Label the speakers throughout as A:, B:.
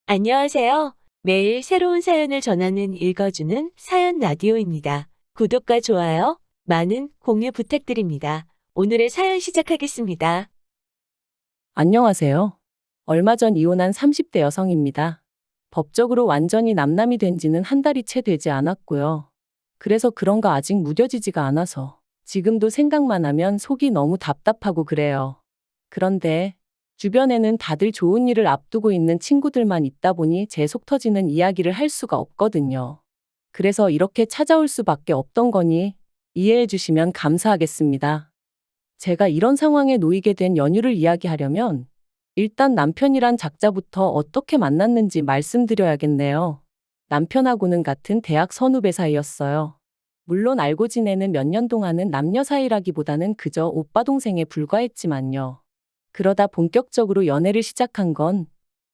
A: 안녕하세요. 매일 새로운 사연을 전하는 읽어주는 사연 라디오입니다. 구독과 좋아요, 많은 공유 부탁드립니다. 오늘의 사연 시작하겠습니다.
B: 안녕하세요. 얼마 전 이혼한 30대 여성입니다. 법적으로 완전히 남남이 된 지는 한 달이 채 되지 않았고요. 그래서 그런가 아직 무뎌지지가 않아서 지금도 생각만 하면 속이 너무 답답하고 그래요. 그런데 주변에는 다들 좋은 일을 앞두고 있는 친구들만 있다 보니 제 속 터지는 이야기를 할 수가 없거든요. 그래서 이렇게 찾아올 수밖에 없던 거니 이해해 주시면 감사하겠습니다. 제가 이런 상황에 놓이게 된 연유를 이야기하려면 일단 남편이란 작자부터 어떻게 만났는지 말씀드려야겠네요. 남편하고는 같은 대학 선후배 사이였어요. 물론 알고 지내는 몇 년 동안은 남녀 사이라기보다는 그저 오빠 동생에 불과했지만요. 그러다 본격적으로 연애를 시작한 건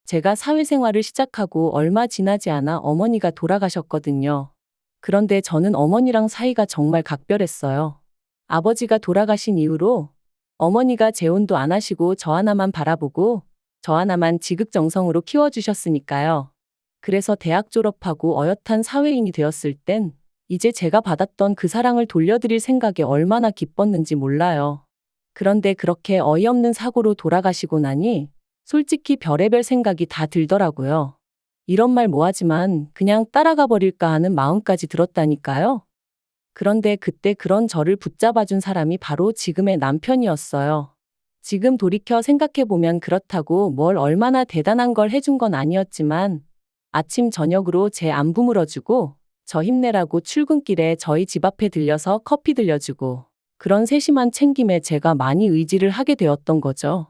B: 제가 사회생활을 시작하고 얼마 지나지 않아 어머니가 돌아가셨거든요. 그런데 저는 어머니랑 사이가 정말 각별했어요. 아버지가 돌아가신 이후로 어머니가 재혼도 안 하시고 저 하나만 바라보고 저 하나만 지극정성으로 키워주셨으니까요. 그래서 대학 졸업하고 어엿한 사회인이 되었을 땐 이제 제가 받았던 그 사랑을 돌려드릴 생각에 얼마나 기뻤는지 몰라요. 그런데 그렇게 어이없는 사고로 돌아가시고 나니 솔직히 별의별 생각이 다 들더라고요. 이런 말 뭐하지만 그냥 따라가 버릴까 하는 마음까지 들었다니까요. 그런데 그때 그런 저를 붙잡아준 사람이 바로 지금의 남편이었어요. 지금 돌이켜 생각해보면 그렇다고 뭘 얼마나 대단한 걸 해준 건 아니었지만 아침 저녁으로 제 안부 물어주고 저 힘내라고 출근길에 저희 집 앞에 들려서 커피 들려주고 그런 세심한 챙김에 제가 많이 의지를 하게 되었던 거죠.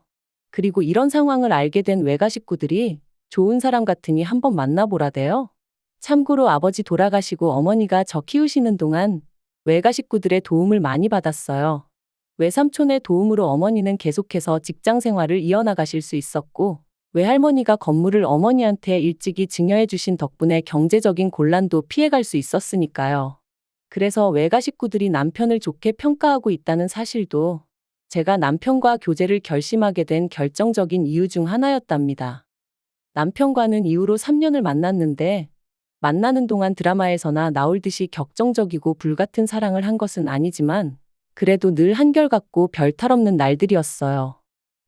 B: 그리고 이런 상황을 알게 된 외가 식구들이 좋은 사람 같으니 한번 만나보라대요. 참고로 아버지 돌아가시고 어머니가 저 키우시는 동안 외가 식구들의 도움을 많이 받았어요. 외삼촌의 도움으로 어머니는 계속해서 직장 생활을 이어나가실 수 있었고, 외할머니가 건물을 어머니한테 일찍이 증여해 주신 덕분에 경제적인 곤란도 피해갈 수 있었으니까요. 그래서 외가 식구들이 남편을 좋게 평가하고 있다는 사실도 제가 남편과 교제를 결심하게 된 결정적인 이유 중 하나였답니다. 남편과는 이후로 3년을 만났는데 만나는 동안 드라마에서나 나올 듯이 격정적이고 불같은 사랑을 한 것은 아니지만 그래도 늘 한결같고 별탈 없는 날들이었어요.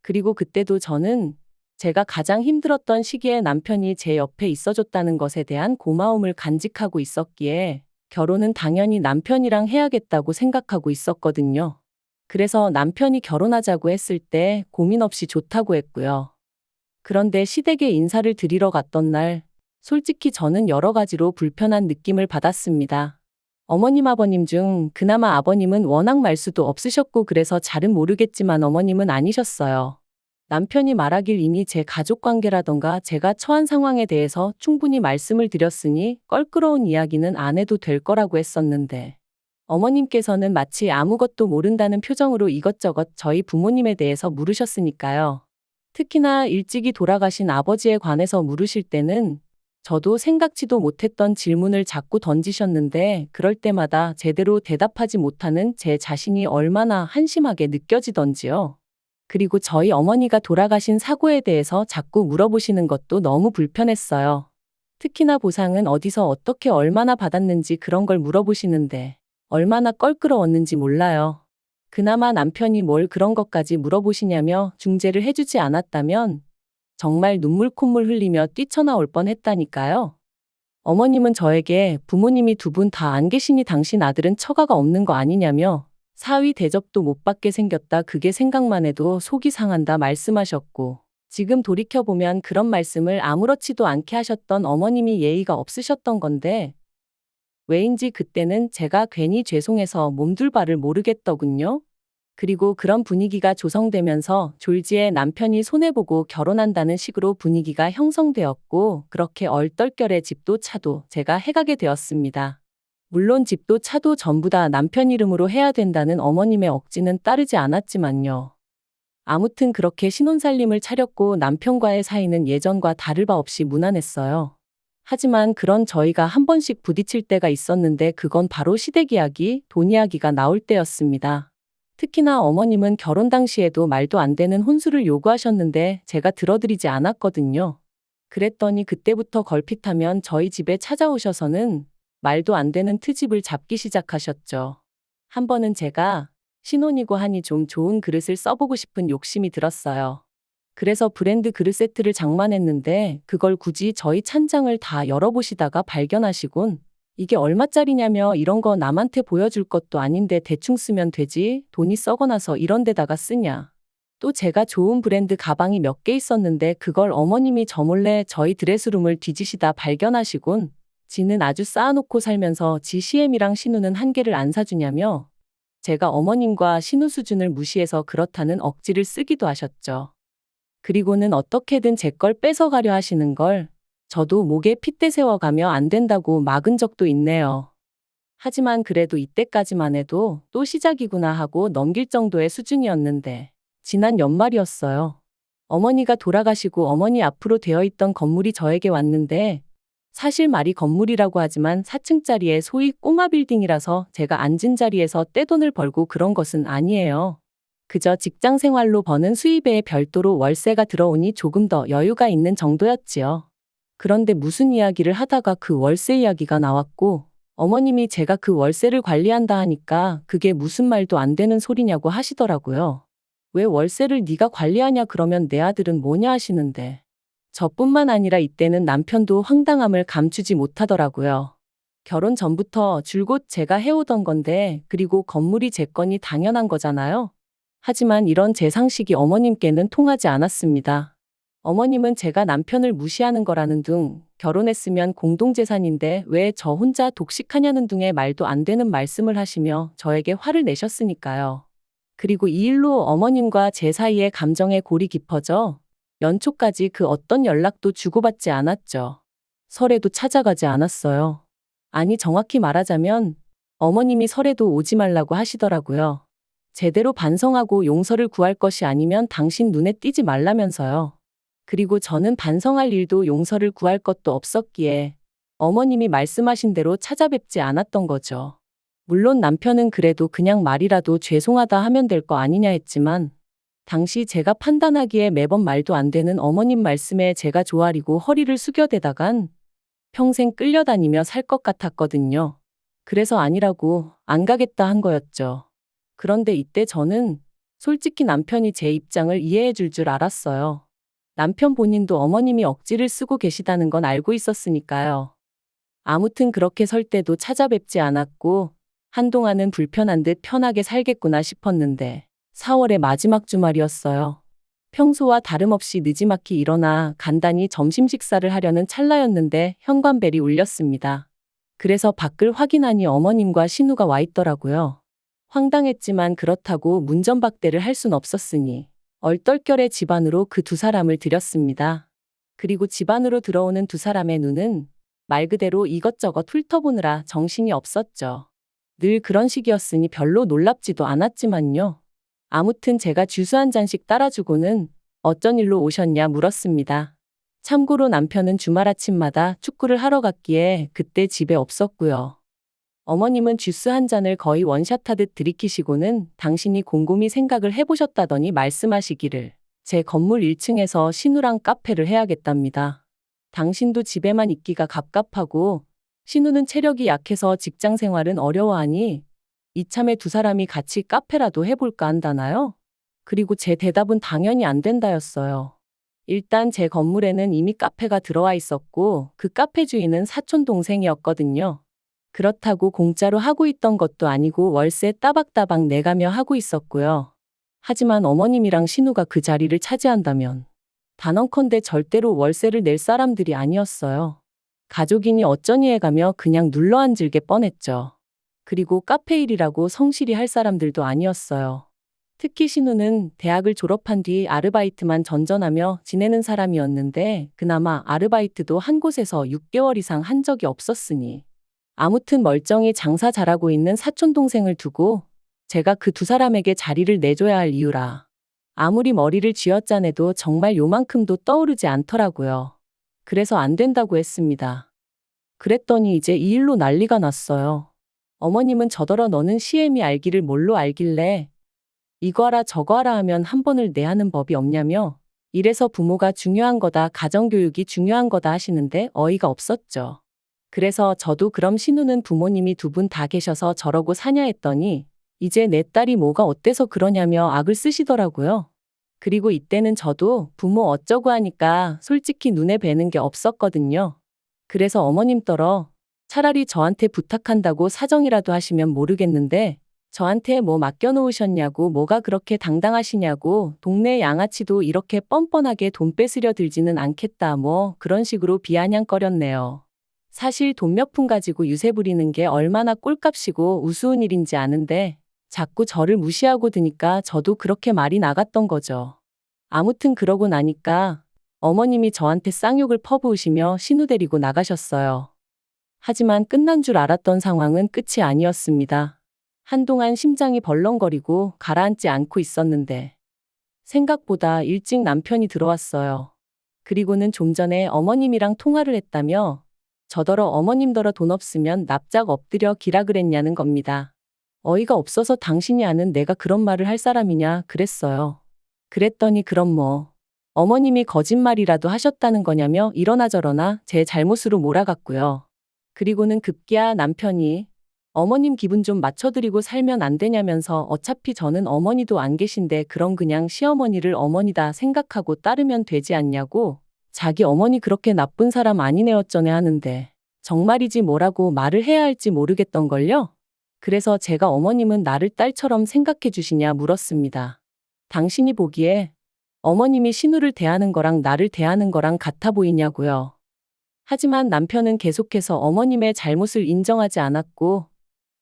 B: 그리고 그때도 저는 제가 가장 힘들었던 시기에 남편이 제 옆에 있어줬다는 것에 대한 고마움을 간직하고 있었기에 결혼은 당연히 남편이랑 해야겠다고 생각하고 있었거든요. 그래서 남편이 결혼하자고 했을 때 고민 없이 좋다고 했고요. 그런데 시댁에 인사를 드리러 갔던 날, 솔직히 저는 여러 가지로 불편한 느낌을 받았습니다. 어머님, 아버님 중 그나마 아버님은 워낙 말수도 없으셨고 그래서 잘은 모르겠지만 어머님은 아니셨어요. 남편이 말하길 이미 제 가족관계라던가 제가 처한 상황에 대해서 충분히 말씀을 드렸으니 껄끄러운 이야기는 안 해도 될 거라고 했었는데 어머님께서는 마치 아무것도 모른다는 표정으로 이것저것 저희 부모님에 대해서 물으셨으니까요. 특히나 일찍이 돌아가신 아버지에 관해서 물으실 때는 저도 생각지도 못했던 질문을 자꾸 던지셨는데 그럴 때마다 제대로 대답하지 못하는 제 자신이 얼마나 한심하게 느껴지던지요. 그리고 저희 어머니가 돌아가신 사고에 대해서 자꾸 물어보시는 것도 너무 불편했어요. 특히나 보상은 어디서 어떻게 얼마나 받았는지 그런 걸 물어보시는데 얼마나 껄끄러웠는지 몰라요. 그나마 남편이 뭘 그런 것까지 물어보시냐며 중재를 해주지 않았다면 정말 눈물 콧물 흘리며 뛰쳐나올 뻔했다니까요. 어머님은 저에게 부모님이 두 분 다 안 계시니 당신 아들은 처가가 없는 거 아니냐며 사위 대접도 못 받게 생겼다 그게 생각만 해도 속이 상한다 말씀하셨고 지금 돌이켜보면 그런 말씀을 아무렇지도 않게 하셨던 어머님이 예의가 없으셨던 건데 왜인지 그때는 제가 괜히 죄송해서 몸둘 바를 모르겠더군요. 그리고 그런 분위기가 조성되면서 졸지에 남편이 손해보고 결혼한다는 식으로 분위기가 형성되었고 그렇게 얼떨결에 집도 차도 제가 해가게 되었습니다. 물론 집도 차도 전부 다 남편 이름으로 해야 된다는 어머님의 억지는 따르지 않았지만요. 아무튼 그렇게 신혼살림을 차렸고 남편과의 사이는 예전과 다를 바 없이 무난했어요. 하지만 그런 저희가 한 번씩 부딪힐 때가 있었는데 그건 바로 시댁 이야기, 돈 이야기가 나올 때였습니다. 특히나 어머님은 결혼 당시에도 말도 안 되는 혼수를 요구하셨는데 제가 들어드리지 않았거든요. 그랬더니 그때부터 걸핏하면 저희 집에 찾아오셔서는 말도 안 되는 트집을 잡기 시작하셨죠. 한 번은 제가 신혼이고 하니 좀 좋은 그릇을 써보고 싶은 욕심이 들었어요. 그래서 브랜드 그릇 세트를 장만했는데 그걸 굳이 저희 찬장을 다 열어보시다가 발견하시곤 이게 얼마짜리냐며 이런 거 남한테 보여줄 것도 아닌데 대충 쓰면 되지 돈이 썩어나서 이런 데다가 쓰냐. 또 제가 좋은 브랜드 가방이 몇 개 있었는데 그걸 어머님이 저 몰래 저희 드레스룸을 뒤지시다 발견하시곤 지는 아주 쌓아놓고 살면서 지 CM이랑 신우는 한 개를 안 사주냐며 제가 어머님과 신우 수준을 무시해서 그렇다는 억지를 쓰기도 하셨죠. 그리고는 어떻게든 제 걸 뺏어가려 하시는 걸 저도 목에 핏대 세워가며 안 된다고 막은 적도 있네요. 하지만 그래도 이때까지만 해도 또 시작이구나 하고 넘길 정도의 수준이었는데 지난 연말이었어요. 어머니가 돌아가시고 어머니 앞으로 되어 있던 건물이 저에게 왔는데 사실 말이 건물이라고 하지만 4층짜리의 소위 꼬마 빌딩이라서 제가 앉은 자리에서 떼돈을 벌고 그런 것은 아니에요. 그저 직장 생활로 버는 수입에 별도로 월세가 들어오니 조금 더 여유가 있는 정도였지요. 그런데 무슨 이야기를 하다가 그 월세 이야기가 나왔고 어머님이 제가 그 월세를 관리한다 하니까 그게 무슨 말도 안 되는 소리냐고 하시더라고요. 왜 월세를 네가 관리하냐 그러면 내 아들은 뭐냐 하시는데 저뿐만 아니라 이때는 남편도 황당함을 감추지 못하더라고요. 결혼 전부터 줄곧 제가 해오던 건데 그리고 건물이 제 거니 당연한 거잖아요. 하지만 이런 제 상식이 어머님께는 통하지 않았습니다. 어머님은 제가 남편을 무시하는 거라는 둥, 결혼했으면 공동재산인데 왜 저 혼자 독식하냐는 둥의 말도 안 되는 말씀을 하시며 저에게 화를 내셨으니까요. 그리고 이 일로 어머님과 제 사이에 감정의 골이 깊어져 연초까지 그 어떤 연락도 주고받지 않았죠. 설에도 찾아가지 않았어요. 아니 정확히 말하자면 어머님이 설에도 오지 말라고 하시더라고요. 제대로 반성하고 용서를 구할 것이 아니면 당신 눈에 띄지 말라면서요. 그리고 저는 반성할 일도 용서를 구할 것도 없었기에 어머님이 말씀하신 대로 찾아뵙지 않았던 거죠. 물론 남편은 그래도 그냥 말이라도 죄송하다 하면 될 거 아니냐 했지만 당시 제가 판단하기에 매번 말도 안 되는 어머님 말씀에 제가 조아리고 허리를 숙여대다간 평생 끌려다니며 살 것 같았거든요. 그래서 아니라고 안 가겠다 한 거였죠. 그런데 이때 저는 솔직히 남편이 제 입장을 이해해 줄 알았어요. 남편 본인도 어머님이 억지를 쓰고 계시다는 건 알고 있었으니까요. 아무튼 그렇게 설 때도 찾아뵙지 않았고 한동안은 불편한 듯 편하게 살겠구나 싶었는데 4월의 마지막 주말이었어요. 평소와 다름없이 느지막이 일어나 간단히 점심 식사를 하려는 찰나였는데 현관벨이 울렸습니다. 그래서 밖을 확인하니 어머님과 신우가 와 있더라고요. 황당했지만 그렇다고 문전박대를 할 순 없었으니 얼떨결에 집 안으로 그 두 사람을 들였습니다. 그리고 집 안으로 들어오는 두 사람의 눈은 말 그대로 이것저것 훑어보느라 정신이 없었죠. 늘 그런 식이었으니 별로 놀랍지도 않았지만요. 아무튼 제가 주스 한 잔씩 따라주고는 어쩐 일로 오셨냐 물었습니다. 참고로 남편은 주말 아침마다 축구를 하러 갔기에 그때 집에 없었고요. 어머님은 주스 한 잔을 거의 원샷하듯 들이키시고는 당신이 곰곰이 생각을 해보셨다더니 말씀하시기를 제 건물 1층에서 신우랑 카페를 해야겠답니다. 당신도 집에만 있기가 갑갑하고 신우는 체력이 약해서 직장 생활은 어려워하니 이참에 두 사람이 같이 카페라도 해볼까 한다나요? 그리고 제 대답은 당연히 안 된다였어요. 일단 제 건물에는 이미 카페가 들어와 있었고 그 카페 주인은 사촌 동생이었거든요. 그렇다고 공짜로 하고 있던 것도 아니고 월세 따박따박 내가며 하고 있었고요. 하지만 어머님이랑 신우가 그 자리를 차지한다면 단언컨대 절대로 월세를 낼 사람들이 아니었어요. 가족이니 어쩌니 해가며 그냥 눌러앉을 게 뻔했죠. 그리고 카페 일이라고 성실히 할 사람들도 아니었어요. 특히 신우는 대학을 졸업한 뒤 아르바이트만 전전하며 지내는 사람이었는데 그나마 아르바이트도 한 곳에서 6개월 이상 한 적이 없었으니 아무튼 멀쩡히 장사 잘하고 있는 사촌동생을 두고 제가 그 두 사람에게 자리를 내줘야 할 이유라. 아무리 머리를 쥐어짜내도 정말 요만큼도 떠오르지 않더라고요. 그래서 안 된다고 했습니다. 그랬더니 이제 이 일로 난리가 났어요. 어머님은 저더러 너는 CM이 알기를 뭘로 알길래 이거 하라 저거 하라 하면 한 번을 내하는 법이 없냐며 이래서 부모가 중요한 거다, 가정교육이 중요한 거다 하시는데 어이가 없었죠. 그래서 저도 그럼 신우는 부모님이 두 분 다 계셔서 저러고 사냐 했더니 이제 내 딸이 뭐가 어때서 그러냐며 악을 쓰시더라고요. 그리고 이때는 저도 부모 어쩌고 하니까 솔직히 눈에 뵈는 게 없었거든요. 그래서 어머님 떨어 차라리 저한테 부탁한다고 사정이라도 하시면 모르겠는데 저한테 뭐 맡겨놓으셨냐고, 뭐가 그렇게 당당하시냐고, 동네 양아치도 이렇게 뻔뻔하게 돈 뺏으려 들지는 않겠다, 뭐 그런 식으로 비아냥거렸네요. 사실 돈 몇 푼 가지고 유세 부리는 게 얼마나 꼴값이고 우스운 일인지 아는데 자꾸 저를 무시하고 드니까 저도 그렇게 말이 나갔던 거죠. 아무튼 그러고 나니까 어머님이 저한테 쌍욕을 퍼부으시며 신우 데리고 나가셨어요. 하지만 끝난 줄 알았던 상황은 끝이 아니었습니다. 한동안 심장이 벌렁거리고 가라앉지 않고 있었는데 생각보다 일찍 남편이 들어왔어요. 그리고는 좀 전에 어머님이랑 통화를 했다며 저더러 어머님더러 돈 없으면 납작 엎드려 기라 그랬냐는 겁니다. 어이가 없어서 당신이 아는 내가 그런 말을 할 사람이냐 그랬어요. 그랬더니 그럼 뭐 어머님이 거짓말이라도 하셨다는 거냐며 이러나 저러나 제 잘못으로 몰아갔고요. 그리고는 급기야 남편이 어머님 기분 좀 맞춰드리고 살면 안 되냐면서 어차피 저는 어머니도 안 계신데 그럼 그냥 시어머니를 어머니다 생각하고 따르면 되지 않냐고, 자기 어머니 그렇게 나쁜 사람 아니네 어쩌네 하는데 정말이지 뭐라고 말을 해야 할지 모르겠던걸요. 그래서 제가 어머님은 나를 딸처럼 생각해 주시냐 물었습니다. 당신이 보기에 어머님이 신우를 대하는 거랑 나를 대하는 거랑 같아 보이냐고요. 하지만 남편은 계속해서 어머님의 잘못을 인정하지 않았고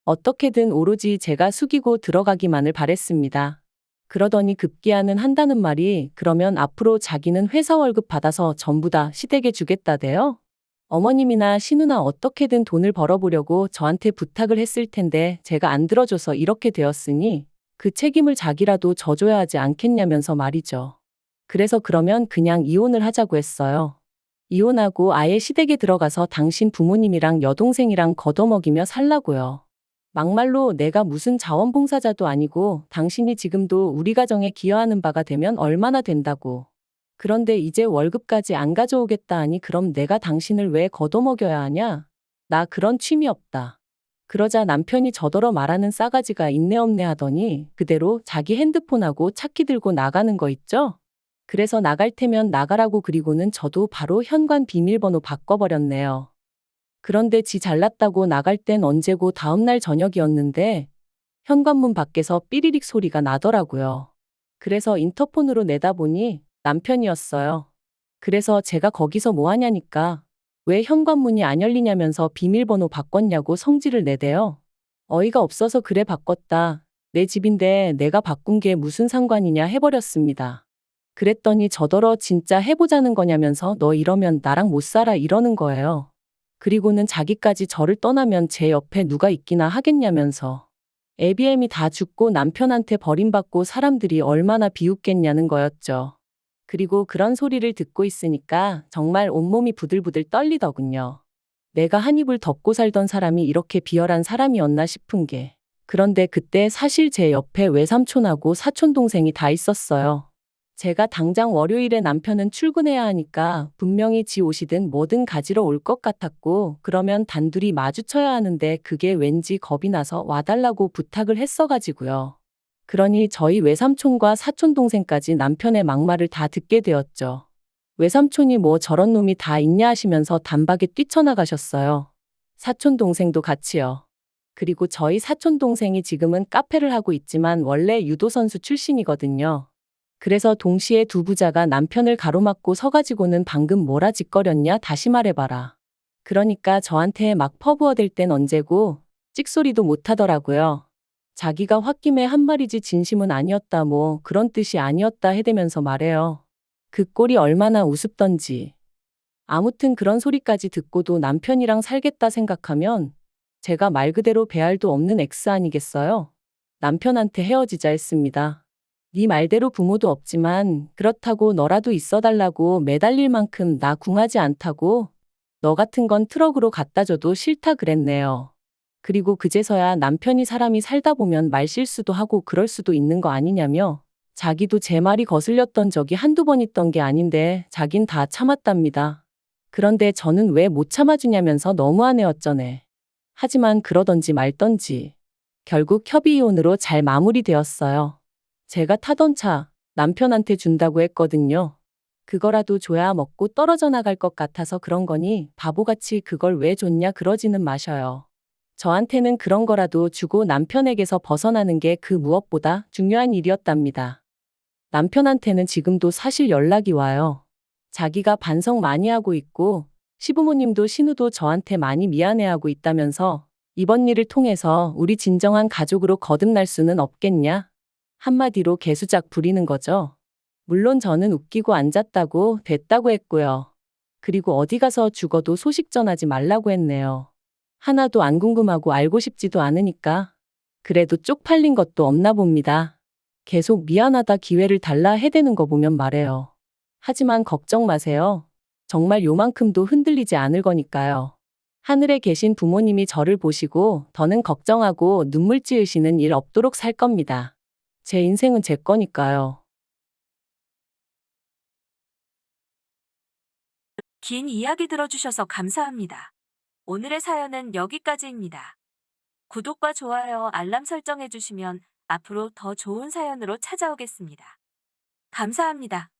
B: 어떻게든 오로지 제가 숙이고 들어가기만을 바랬습니다. 그러더니 급기야는 한다는 말이 그러면 앞으로 자기는 회사 월급 받아서 전부 다 시댁에 주겠다대요. 어머님이나 신우나 어떻게든 돈을 벌어보려고 저한테 부탁을 했을 텐데 제가 안 들어줘서 이렇게 되었으니 그 책임을 자기라도 져줘야 하지 않겠냐면서 말이죠. 그래서 그러면 그냥 이혼을 하자고 했어요. 이혼하고 아예 시댁에 들어가서 당신 부모님이랑 여동생이랑 걷어먹이며 살라고요. 막말로 내가 무슨 자원봉사자도 아니고 당신이 지금도 우리 가정에 기여하는 바가 되면 얼마나 된다고. 그런데 이제 월급까지 안 가져오겠다 하니 그럼 내가 당신을 왜 걷어먹여야 하냐? 나 그런 취미 없다. 그러자 남편이 저더러 말하는 싸가지가 있네 없네 하더니 그대로 자기 핸드폰하고 차키 들고 나가는 거 있죠? 그래서 나갈 테면 나가라고. 그리고는 저도 바로 현관 비밀번호 바꿔버렸네요. 그런데 지 잘났다고 나갈 땐 언제고 다음날 저녁이었는데 현관문 밖에서 삐리릭 소리가 나더라고요. 그래서 인터폰으로 내다보니 남편이었어요. 그래서 제가 거기서 뭐 하냐니까 왜 현관문이 안 열리냐면서 비밀번호 바꿨냐고 성질을 내대요. 어이가 없어서 그래 바꿨다. 내 집인데 내가 바꾼 게 무슨 상관이냐 해버렸습니다. 그랬더니 저더러 진짜 해보자는 거냐면서 너 이러면 나랑 못 살아 이러는 거예요. 그리고는 자기까지 저를 떠나면 제 옆에 누가 있기나 하겠냐면서 애비애미 다 죽고 남편한테 버림받고 사람들이 얼마나 비웃겠냐는 거였죠. 그리고 그런 소리를 듣고 있으니까 정말 온몸이 부들부들 떨리더군요. 내가 한 입을 덮고 살던 사람이 이렇게 비열한 사람이었나 싶은 게. 그런데 그때 사실 제 옆에 외삼촌하고 사촌동생이 다 있었어요. 제가 당장 월요일에 남편은 출근해야 하니까 분명히 지 옷이든 뭐든 가지러 올 것 같았고 그러면 단둘이 마주쳐야 하는데 그게 왠지 겁이 나서 와달라고 부탁을 했어가지고요. 그러니 저희 외삼촌과 사촌동생까지 남편의 막말을 다 듣게 되었죠. 외삼촌이 뭐 저런 놈이 다 있냐 하시면서 단박에 뛰쳐나가셨어요. 사촌동생도 같이요. 그리고 저희 사촌동생이 지금은 카페를 하고 있지만 원래 유도선수 출신이거든요. 그래서 동시에 두 부자가 남편을 가로막고 서가지고는 방금 뭐라 짓거렸냐 다시 말해봐라. 그러니까 저한테 막 퍼부어댈 땐 언제고 찍소리도 못하더라고요. 자기가 홧김에 한 말이지 진심은 아니었다 뭐 그런 뜻이 아니었다 해대면서 말해요. 그 꼴이 얼마나 우습던지. 아무튼 그런 소리까지 듣고도 남편이랑 살겠다 생각하면 제가 말 그대로 배알도 없는 X 아니겠어요? 남편한테 헤어지자 했습니다. 네 말대로 부모도 없지만 그렇다고 너라도 있어달라고 매달릴 만큼 나 궁하지 않다고 너 같은 건 트럭으로 갖다 줘도 싫다 그랬네요. 그리고 그제서야 남편이 사람이 살다 보면 말실수도 하고 그럴 수도 있는 거 아니냐며 자기도 제 말이 거슬렸던 적이 한두 번 있던 게 아닌데 자긴 다 참았답니다. 그런데 저는 왜 못 참아주냐면서 너무하네 어쩌네. 하지만 그러던지 말던지 결국 협의이혼으로 잘 마무리되었어요. 제가 타던 차 남편한테 준다고 했거든요. 그거라도 줘야 먹고 떨어져 나갈 것 같아서 그런 거니 바보같이 그걸 왜 줬냐 그러지는 마셔요. 저한테는 그런 거라도 주고 남편에게서 벗어나는 게 그 무엇보다 중요한 일이었답니다. 남편한테는 지금도 사실 연락이 와요. 자기가 반성 많이 하고 있고 시부모님도 신우도 저한테 많이 미안해하고 있다면서 이번 일을 통해서 우리 진정한 가족으로 거듭날 수는 없겠냐? 한마디로 개수작 부리는 거죠. 물론 저는 웃기고 앉았다고 됐다고 했고요. 그리고 어디 가서 죽어도 소식 전하지 말라고 했네요. 하나도 안 궁금하고 알고 싶지도 않으니까. 그래도 쪽팔린 것도 없나 봅니다. 계속 미안하다 기회를 달라 해대는 거 보면 말해요. 하지만 걱정 마세요. 정말 요만큼도 흔들리지 않을 거니까요. 하늘에 계신 부모님이 저를 보시고 더는 걱정하고 눈물 찌으시는 일 없도록 살 겁니다. 제 인생은 제 거니까요.
A: 긴 이야기 들어주셔서 감사합니다. 오늘의 사연은 여기까지입니다. 구독과 좋아요, 알람 설정해주시면 앞으로 더 좋은 사연으로 찾아오겠습니다. 감사합니다.